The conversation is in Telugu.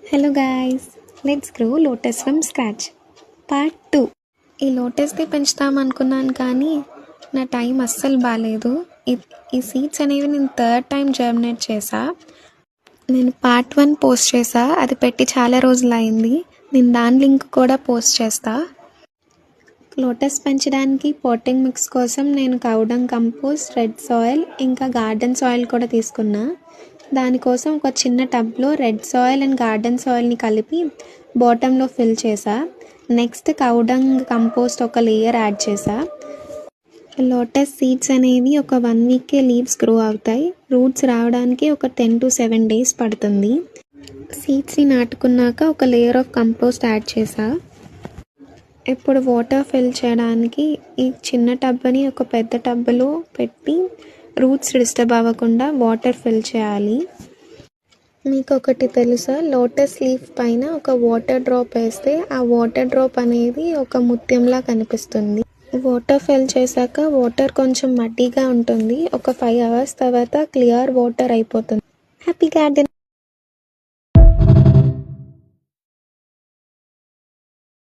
Hello guys, let's grow lotus from scratch part 2. ఈ లోటస్ది పెంచుతాం అనుకున్నాను కానీ నా టైం అస్సలు బాగాలేదు. ఈ సీడ్స్ అనేవి నేను 3rd టైం జర్మినేట్ చేసా. నేను పార్ట్ 1 పోస్ట్ చేసా, అది పెట్టి చాలా రోజులు అయింది. నేను దాని లింక్ కూడా పోస్ట్ చేస్తా. లోటస్ పెంచడానికి పాటింగ్ మిక్స్ కోసం నేను కౌడంగ్ కంపోస్ట్, రెడ్ సాయిల్ ఇంకా గార్డెన్ సాయిల్ కూడా తీసుకున్నా. దానికోసం ఒక చిన్న టబ్లో రెడ్ సాయిల్ అండ్ గార్డెన్ సాయిల్ని కలిపి బాటంలో ఫిల్ చేసా. నెక్స్ట్ కౌడంగ్ కంపోస్ట్ ఒక లేయర్ యాడ్ చేసా. లోటస్ సీడ్స్ అనేవి ఒక 1 వీక్కే లీవ్స్ గ్రో అవుతాయి. రూట్స్ రావడానికి ఒక 10 to 7 days పడుతుంది. సీడ్స్ని నాటుకున్నాక ఒక లేయర్ ఆఫ్ కంపోస్ట్ యాడ్ చేసా. ఇప్పుడు వాటర్ ఫిల్ చేయడానికి ఈ చిన్న టబ్ని ఒక పెద్ద టబ్లో పెట్టి రూట్స్ డిస్టర్బ్ అవ్వకుండా వాటర్ ఫిల్ చేయాలి. మీకు ఒకటి తెలుసా, లోటస్ లీఫ్ పైన ఒక వాటర్ డ్రాప్ వేస్తే ఆ వాటర్ డ్రాప్ అనేది ఒక ముత్యంలా కనిపిస్తుంది. వాటర్ ఫిల్ చేశాక వాటర్ కొంచెం మడ్డీగా ఉంటుంది. ఒక 5 hours తర్వాత క్లియర్ వాటర్ అయిపోతుంది. Happy garden.